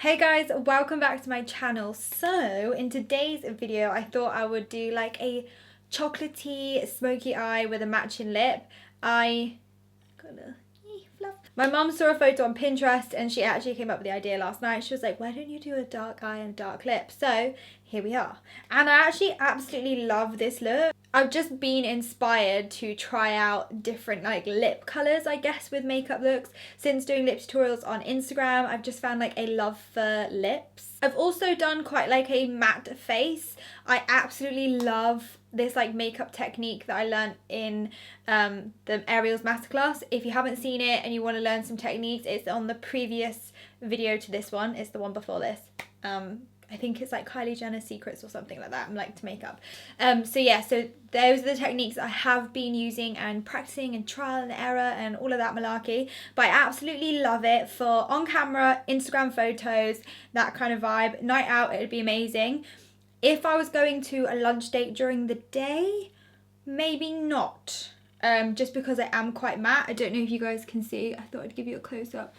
Hey guys, welcome back to my channel. So in today's video I thought I would do like a chocolatey smoky eye with a matching lip. I got a fluff. My mum saw a photo on Pinterest and she actually came up with the idea last night. She was like, why don't you do a dark eye and dark lip? So here we are. And I actually absolutely love this look. I've just been inspired to try out different like lip colours, I guess, with makeup looks. Since doing lip tutorials on Instagram, I've just found like a love for lips. I've also done quite like a matte face. I absolutely love this like makeup technique that I learned in the Ariel's masterclass. If you haven't seen it and you want to learn some techniques, it's on the previous video to this one. It's the one before this. I think it's like Kylie Jenner's Secrets or something like that. I'm like to makeup. So yeah, so those are the techniques I have been using and practicing and trial and error and all of that malarkey. But I absolutely love it for on camera, Instagram photos, that kind of vibe. Night out, it would be amazing. If I was going to a lunch date during the day, maybe not. Just because I am quite matte. I don't know if you guys can see. I thought I'd give you a close up.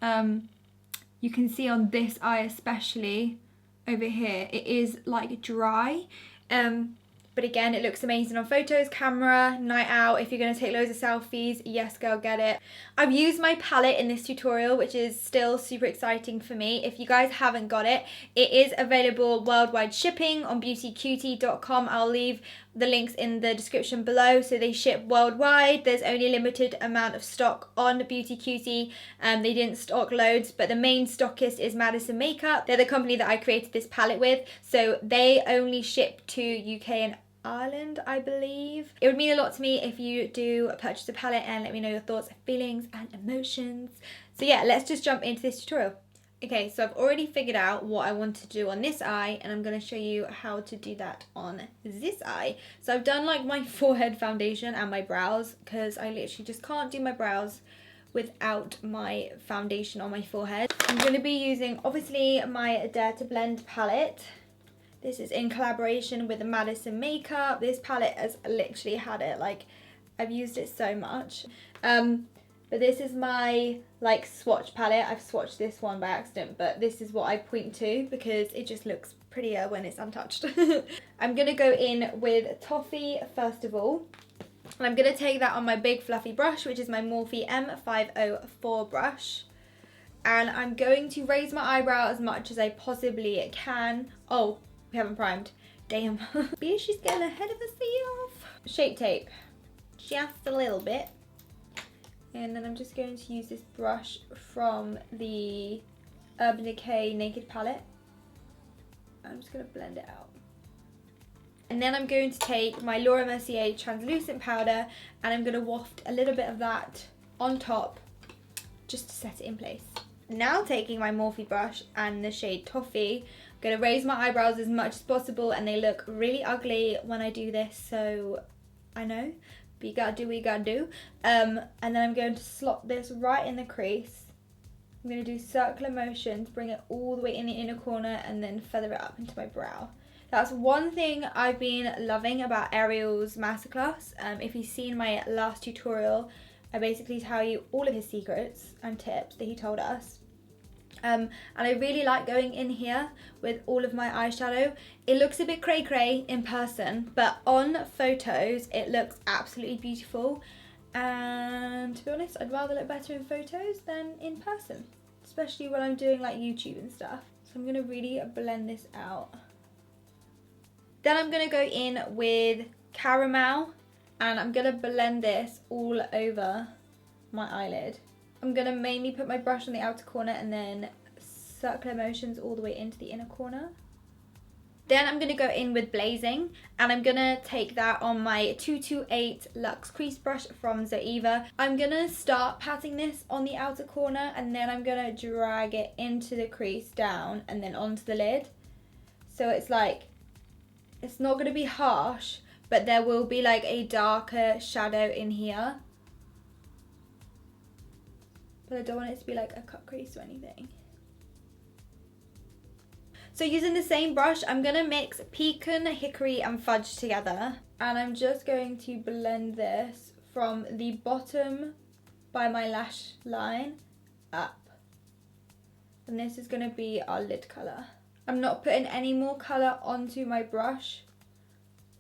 You can see on this eye especially, over here, it is like dry. But again, it looks amazing on photos, camera, night out. If you're going to take loads of selfies, yes girl, get it. I've used my palette in this tutorial, which is still super exciting for me. If you guys haven't got it, it is available worldwide shipping on beautycutie.com. I'll leave the links in the description below. So they ship worldwide. There's only a limited amount of stock on Beauty Cutie. They didn't stock loads, but the main stockist is Madison Makeup. They're the company that I created this palette with. So they only ship to UK and Ireland, I believe. It would mean a lot to me if you do purchase a palette and let me know your thoughts, feelings and emotions. So yeah, let's just jump into this tutorial. Okay, so I've already figured out what I want to do on this eye and I'm going to show you how to do that on this eye. So I've done like my forehead foundation and my brows because I literally just can't do my brows without my foundation on my forehead. I'm going to be using obviously my Dare to Blend palette. This is in collaboration with Madison Makeup. This palette has literally had it, like, I've used it so much. But this is my, like, swatch palette. I've swatched this one by accident, but this is what I point to because it just looks prettier when it's untouched. I'm going to go in with Toffee first of all. And I'm going to take that on my big fluffy brush, which is my Morphe M504 brush. And I'm going to raise my eyebrow as much as I possibly can. Oh, we haven't primed. Damn. She's getting ahead of herself. Shape tape. Just a little bit. And then I'm just going to use this brush from the Urban Decay Naked palette. I'm just going to blend it out. And then I'm going to take my Laura Mercier translucent powder and I'm going to waft a little bit of that on top just to set it in place. Now taking my Morphe brush and the shade Toffee, I'm going to raise my eyebrows as much as possible and they look really ugly when I do this, so I know, but you gotta do what you gotta do. And then I'm going to slot this right in the crease. I'm going to do circular motions, bring it all the way in the inner corner and then feather it up into my brow. That's one thing I've been loving about Ariel's masterclass. If you've seen my last tutorial, I basically tell you all of his secrets and tips that he told us. And I really like going in here with all of my eyeshadow. It looks a bit cray cray in person, but on photos it looks absolutely beautiful. And to be honest, I'd rather look better in photos than in person, especially when I'm doing like YouTube and stuff. So I'm gonna really blend this out. Then I'm gonna go in with Caramel and I'm gonna blend this all over my eyelid. I'm going to mainly put my brush on the outer corner and then circular motions all the way into the inner corner. Then I'm going to go in with Blazing and I'm going to take that on my 228 Luxe Crease Brush from Zoeva. I'm going to start patting this on the outer corner and then I'm going to drag it into the crease down and then onto the lid. So it's like, it's not going to be harsh, but there will be like a darker shadow in here. But I don't want it to be like a cut crease or anything. So using the same brush, I'm going to mix Pecan, Hickory and Fudge together. And I'm just going to blend this from the bottom by my lash line up. And this is going to be our lid colour. I'm not putting any more colour onto my brush.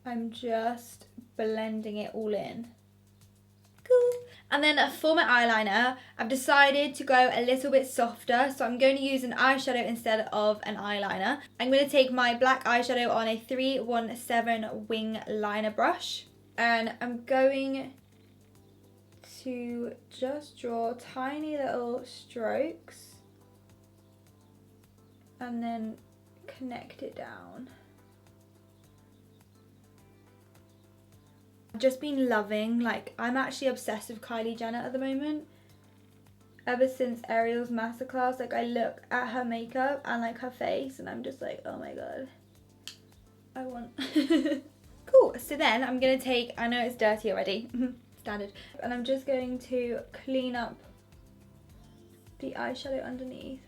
I'm just blending it all in. Cool. And then for my eyeliner, I've decided to go a little bit softer. So I'm going to use an eyeshadow instead of an eyeliner. I'm going to take my black eyeshadow on a 317 wing liner brush. And I'm going to just draw tiny little strokes. And then connect it down. I've just been loving, like, I'm actually obsessed with Kylie Jenner at the moment. Ever since Ariel's masterclass, like, I look at her makeup and like her face and I'm just like, oh my god, I want. Cool. So then I'm gonna take, I know it's dirty already, standard, and I'm just going to clean up the eyeshadow underneath.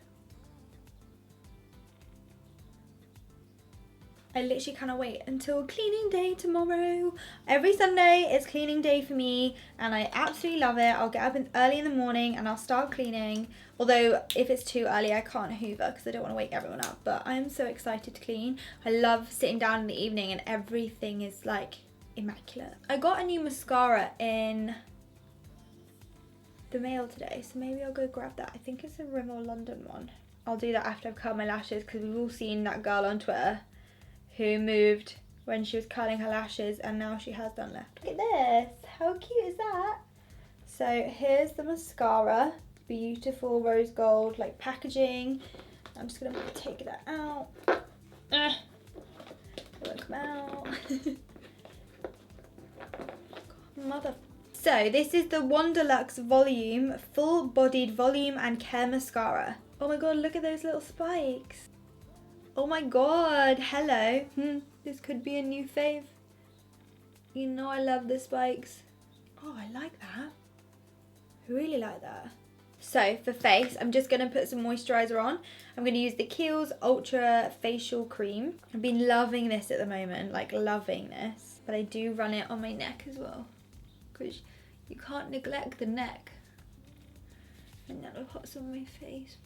I literally cannot wait until cleaning day tomorrow. Every Sunday is cleaning day for me and I absolutely love it. I'll get up early in the morning and I'll start cleaning. Although if it's too early I can't hoover because I don't want to wake everyone up. But I am so excited to clean. I love sitting down in the evening and everything is like immaculate. I got a new mascara in the mail today, so maybe I'll go grab that. I think it's a Rimmel London one. I'll do that after I've curled my lashes because we've all seen that girl on Twitter who moved when she was curling her lashes and now she has done left. Look at this, how cute is that? So here's the mascara, beautiful rose gold like packaging. I'm just gonna take that out. It won't come out. Mother. So this is the Wanderlux Volume Full Bodied Volume and Care Mascara. Oh my god, look at those little spikes. Oh my god, hello. This could be a new fave. You know I love the spikes. Oh, I like that. I really like that. So for face, I'm just going to put some moisturiser on. I'm going to use the Kiehl's Ultra Facial Cream. I've been loving this at the moment, like loving this. But I do run it on my neck as well. Because you can't neglect the neck. And that'll put some on my face.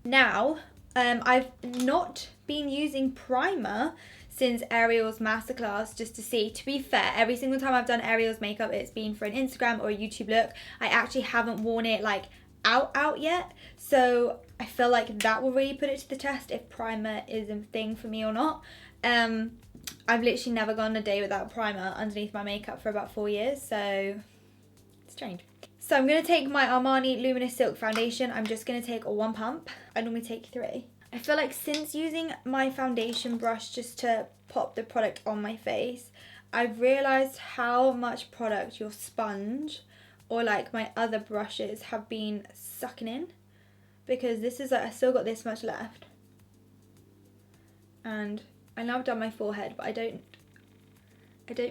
Now, I've not been using primer since Ariel's masterclass, just to see. To be fair, every single time I've done Ariel's makeup, it's been for an Instagram or a YouTube look. I actually haven't worn it like out yet. So I feel like that will really put it to the test if primer is a thing for me or not. I've literally never gone a day without primer underneath my makeup for about 4 years, so it's strange. So I'm going to take my Armani Luminous Silk Foundation. I'm just going to take 1 pump. I normally take 3. I feel like since using my foundation brush just to pop the product on my face, I've realised how much product your sponge or like my other brushes have been sucking in. Because this is like, I still got this much left. And I know I've done my forehead, but I don't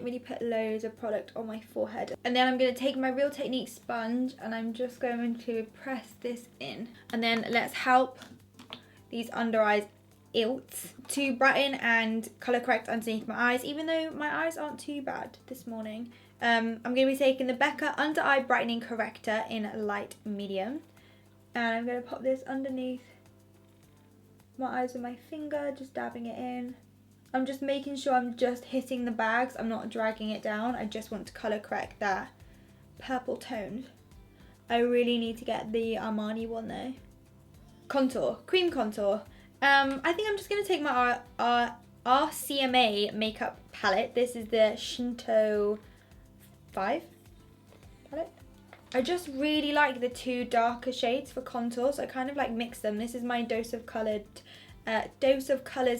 really put loads of product on my forehead. And then I'm going to take my Real Technique sponge and I'm just going to press this in. And then let's help these under eyes ilts to brighten and colour correct underneath my eyes, even though my eyes aren't too bad this morning. I'm going to be taking the Becca Under Eye Brightening Corrector in light medium. And I'm going to pop this underneath my eyes with my finger, just dabbing it in. I'm just making sure I'm just hitting the bags. I'm not dragging it down. I just want to colour correct that purple tone. I really need to get the Armani one though. Contour, cream contour. I think I'm just going to take my RCMA makeup palette. This is the Shinto 5 palette. I just really like the 2 darker shades for contour, so I kind of like mix them. This is my Dose of Colours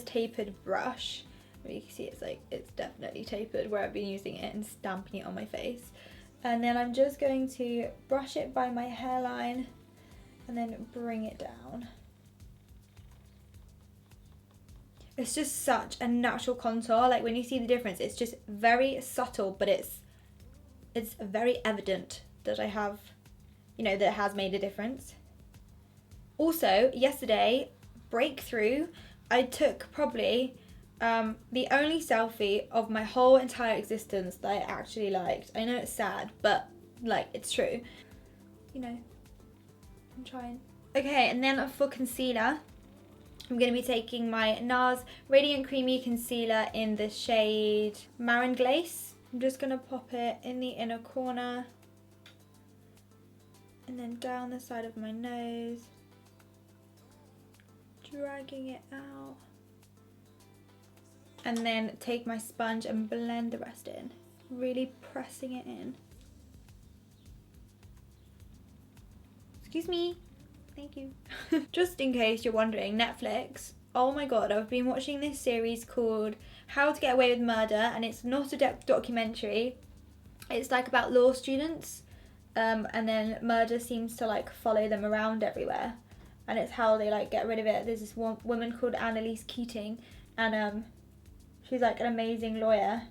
tapered brush. You can see it's definitely tapered where I've been using it and stamping it on my face. And then I'm just going to brush it by my hairline and then bring it down. It's just such a natural contour. Like when you see the difference, it's just very subtle, but it's very evident that I have, you know, that it has made a difference. Also, yesterday, breakthrough, I took probably the only selfie of my whole entire existence that I actually liked. I know it's sad, but like, it's true. You know, I'm trying. Okay, and then for concealer, I'm going to be taking my NARS Radiant Creamy Concealer in the shade Marin Glace. I'm just going to pop it in the inner corner and then down the side of my nose, dragging it out. And then take my sponge and blend the rest in, really pressing it in. Excuse me. Thank you. Just in case you're wondering, Netflix, oh my god, I've been watching this series called How to Get Away with Murder, and it's not a documentary. It's like about law students, and then murder seems to like follow them around everywhere, and it's how they like get rid of it. There's this one woman called Annalise Keating, and she's like an amazing lawyer.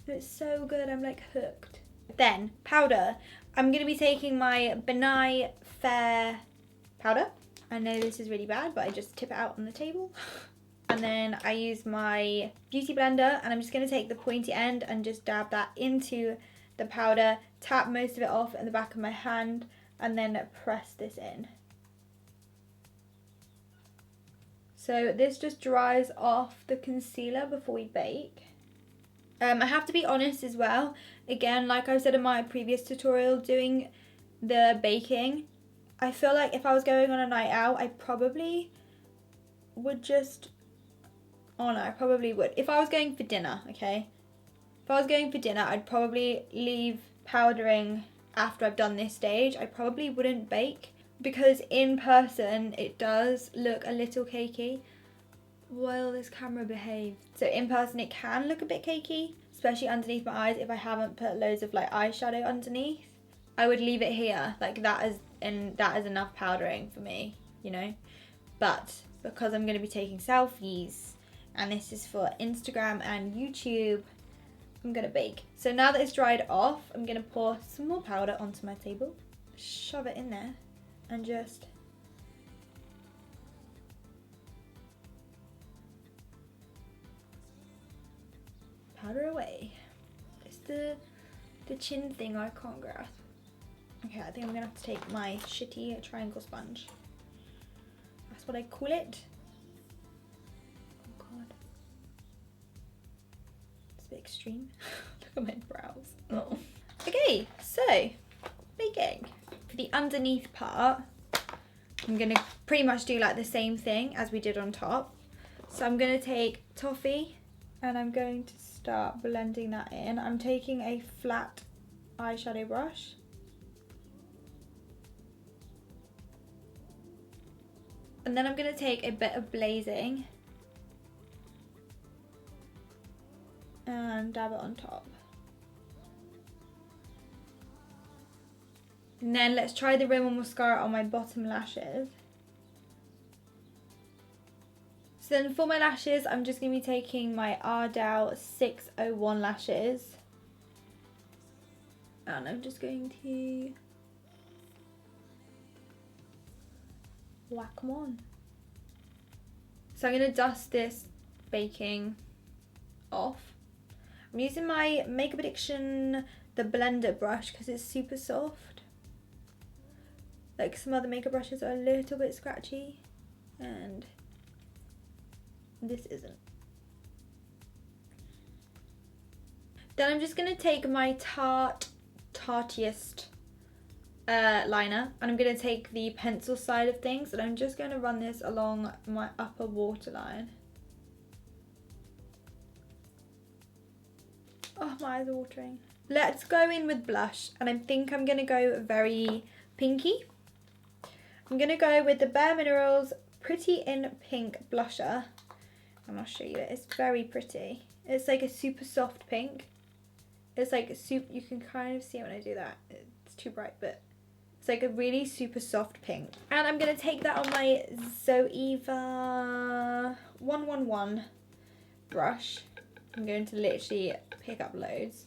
It's so good, I'm like hooked. Then, powder. I'm going to be taking my Benai Fair powder. I know this is really bad, but I just tip it out on the table. And then I use my beauty blender, and I'm just going to take the pointy end and just dab that into the powder, tap most of it off in the back of my hand, and then press this in. So this just dries off the concealer before we bake. I have to be honest as well, again, like I said in my previous tutorial, doing the baking, I feel like if I was going on a night out, I probably would just, oh no, I probably would. If I was going for dinner, okay? If I was going for dinner, I'd probably leave powdering after I've done this stage. I probably wouldn't bake, because in person it does look a little cakey. Will this camera behave? So in person it can look a bit cakey, especially underneath my eyes if I haven't put loads of like eyeshadow underneath. I would leave it here, like that is enough powdering for me, you know. But because I'm going to be taking selfies and this is for Instagram and YouTube, I'm going to bake. So now that it's dried off, I'm going to pour some more powder onto my table, shove it in there, and just powder away. It's the chin thing I can't grasp. Okay, I think I'm gonna have to take my shitty triangle sponge. That's what I call it. Oh god. It's a bit extreme. Look at my brows. Oh. Okay, so baking. For the underneath part, I'm gonna pretty much do like the same thing as we did on top. So I'm gonna take toffee and I'm going to start blending that in. I'm taking a flat eyeshadow brush. And then I'm going to take a bit of blazing and dab it on top. And then let's try the Rimmel mascara on my bottom lashes. So then for my lashes, I'm just going to be taking my Ardell 601 lashes. And I'm just going to whack them on. So I'm going to dust this baking off. I'm using my Makeup Addiction, the blender brush, because it's super soft. Like some other makeup brushes are a little bit scratchy, and this isn't. Then I'm just going to take my Tartiest liner, and I'm going to take the pencil side of things, and I'm just going to run this along my upper waterline. Oh, my eyes are watering. Let's go in with blush, and I think I'm going to go very pinky. I'm going to go with the Bare Minerals Pretty in Pink blusher. And I'll show you it. It's very pretty. It's like a super soft pink. It's like a you can kind of see it when I do that. It's too bright, but it's like a really super soft pink. And I'm going to take that on my Zoeva 111 brush. I'm going to literally pick up loads.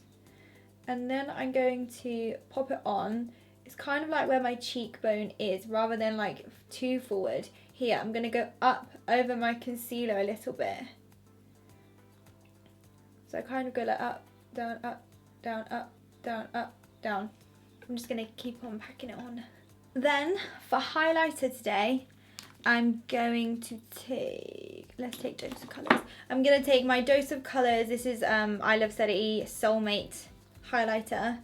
And then I'm going to pop it on. It's kind of like where my cheekbone is, rather than like too forward. Here, I'm going to go up over my concealer a little bit. So I kind of go like up, down, down, up, down, up, down. I'm just gonna keep on packing it on. Then for highlighter today, I'm going to take, let's take Dose of Colours. I'm gonna take my Dose of Colours. This is I Love City Soulmate highlighter.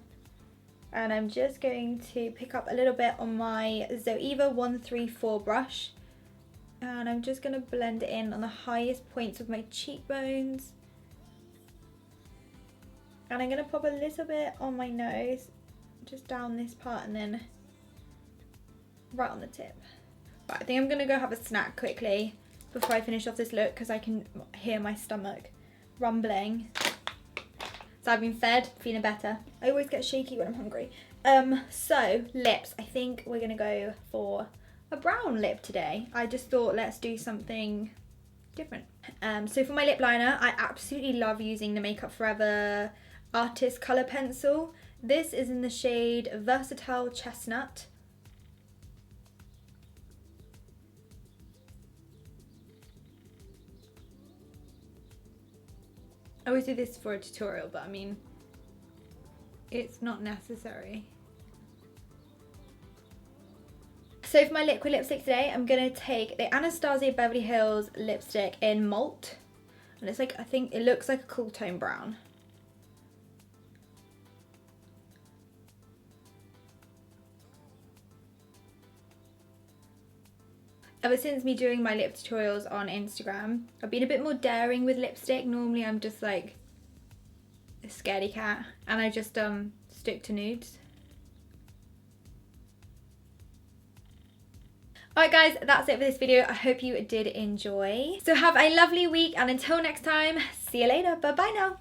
And I'm just going to pick up a little bit on my Zoeva 134 brush. And I'm just gonna blend it in on the highest points of my cheekbones. And I'm gonna pop a little bit on my nose, just down this part and then right on the tip. Right, I think I'm gonna go have a snack quickly before I finish off this look because I can hear my stomach rumbling. So I've been fed, feeling better. I always get shaky when I'm hungry. So lips, I think we're gonna go for a brown lip today. I just thought let's do something different. So for my lip liner, I absolutely love using the Makeup Forever Artist Colour Pencil. This is in the shade Versatile Chestnut. I always do this for a tutorial, but I mean, it's not necessary. So for my liquid lipstick today, I'm gonna take the Anastasia Beverly Hills lipstick in Malt. And it's like, I think it looks like a cool tone brown. Ever since me doing my lip tutorials on Instagram, I've been a bit more daring with lipstick. Normally I'm just like a scaredy cat and I just stick to nudes. Alright guys, that's it for this video. I hope you did enjoy. So have a lovely week and until next time, see you later. Bye bye now.